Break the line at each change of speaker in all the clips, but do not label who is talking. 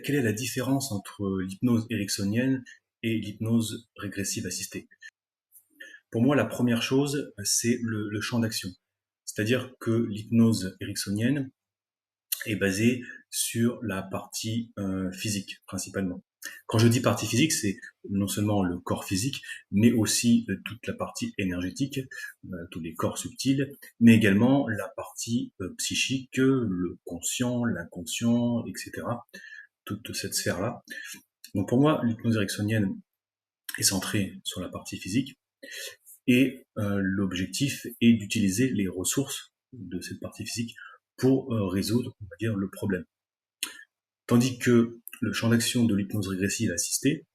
Quelle est la différence entre l'hypnose ericksonienne et l'hypnose régressive assistée? Pour moi, la première chose, c'est le champ d'action. C'est-à-dire que l'hypnose ericksonienne est basée sur la partie physique, principalement. Quand je dis partie physique, c'est non seulement le corps physique, mais aussi toute la partie énergétique, tous les corps subtils, mais également la partie psychique, le conscient, l'inconscient, etc. Toute cette sphère-là. Donc pour moi, l'hypnose ericksonienne est centrée sur la partie physique et l'objectif est d'utiliser les ressources de cette partie physique pour résoudre, on va dire, le problème. Tandis que le champ d'action de l'hypnose régressive assistée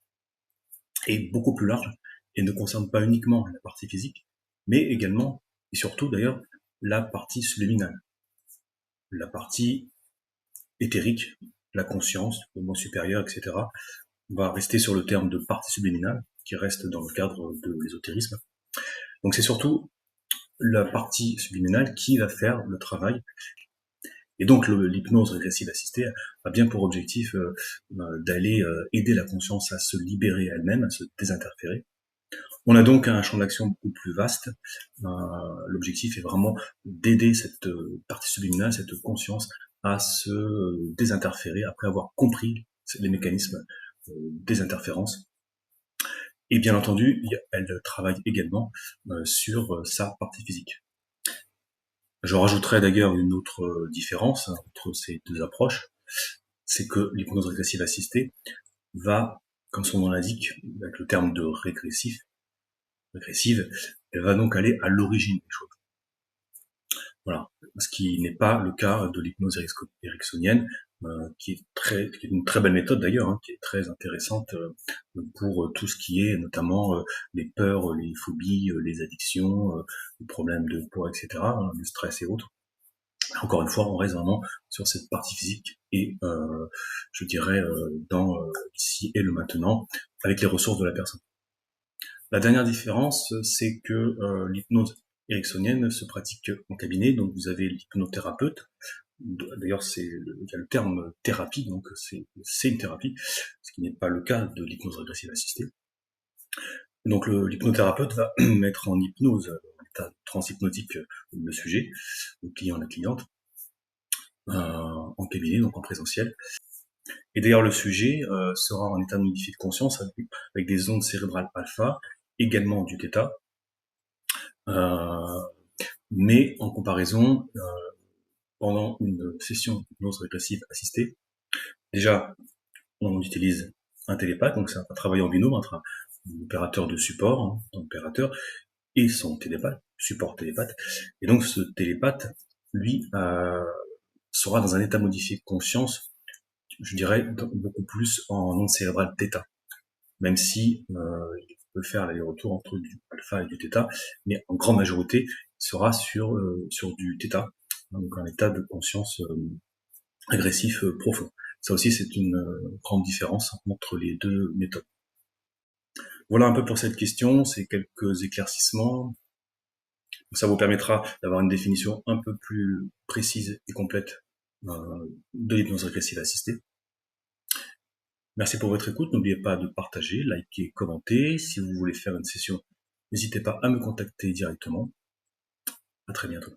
est beaucoup plus large et ne concerne pas uniquement la partie physique, mais également, et surtout d'ailleurs, la partie subliminale, la partie éthérique, la conscience, le moi supérieur, etc. On va rester sur le terme de partie subliminale, qui reste dans le cadre de l'ésotérisme. Donc c'est surtout la partie subliminale qui va faire le travail. Et donc l'hypnose régressive assistée a bien pour objectif d'aller aider la conscience à se libérer elle-même, à se désinterférer. On a donc un champ d'action beaucoup plus vaste. L'objectif est vraiment d'aider cette partie subliminale, cette conscience, à se désinterférer après avoir compris les mécanismes des interférences. Et bien entendu, elle travaille également sur sa partie physique. Je rajouterais d'ailleurs une autre différence entre ces deux approches, c'est que l'hypnose régressive assistée va, comme son nom l'indique, avec le terme de régressive, elle va donc aller à l'origine des choses. Voilà, ce qui n'est pas le cas de l'hypnose ericksonienne, qui est une très belle méthode d'ailleurs, qui est très intéressante pour tout ce qui est notamment les peurs, les phobies, les addictions, les problèmes de poids, etc., le stress et autres. Encore une fois, on reste vraiment sur cette partie physique et je dirais dans l'ici et le maintenant, avec les ressources de la personne. La dernière différence, c'est que l'hypnose ericksonienne se pratique en cabinet, donc vous avez l'hypnothérapeute. D'ailleurs, il y a le terme thérapie, donc c'est une thérapie, ce qui n'est pas le cas de l'hypnose régressive assistée. Donc l'hypnothérapeute va mettre en hypnose, en état transhypnotique, le sujet, le client, la cliente, en cabinet, donc en présentiel. Et d'ailleurs, le sujet sera en état modifié de conscience avec des ondes cérébrales alpha, également du θ, mais en comparaison, pendant une session d'hypnose régressive assistée, déjà, on utilise un télépathe, donc c'est un travail en binôme entre un opérateur de support, un opérateur, et son télépathe, support télépathe. Et donc ce télépathe, lui, sera dans un état modifié de conscience, je dirais beaucoup plus en onde cérébrale θ, même si il peut faire l'aller-retour entre du alpha et du θ, mais en grande majorité, il sera sur du θ, donc un état de conscience agressif profond. Ça aussi, c'est une grande différence entre les deux méthodes. Voilà un peu pour cette question, c'est quelques éclaircissements. Ça vous permettra d'avoir une définition un peu plus précise et complète de l'hypnose régressive assistée. Merci pour votre écoute, n'oubliez pas de partager, liker, commenter. Si vous voulez faire une session, n'hésitez pas à me contacter directement. À très bientôt.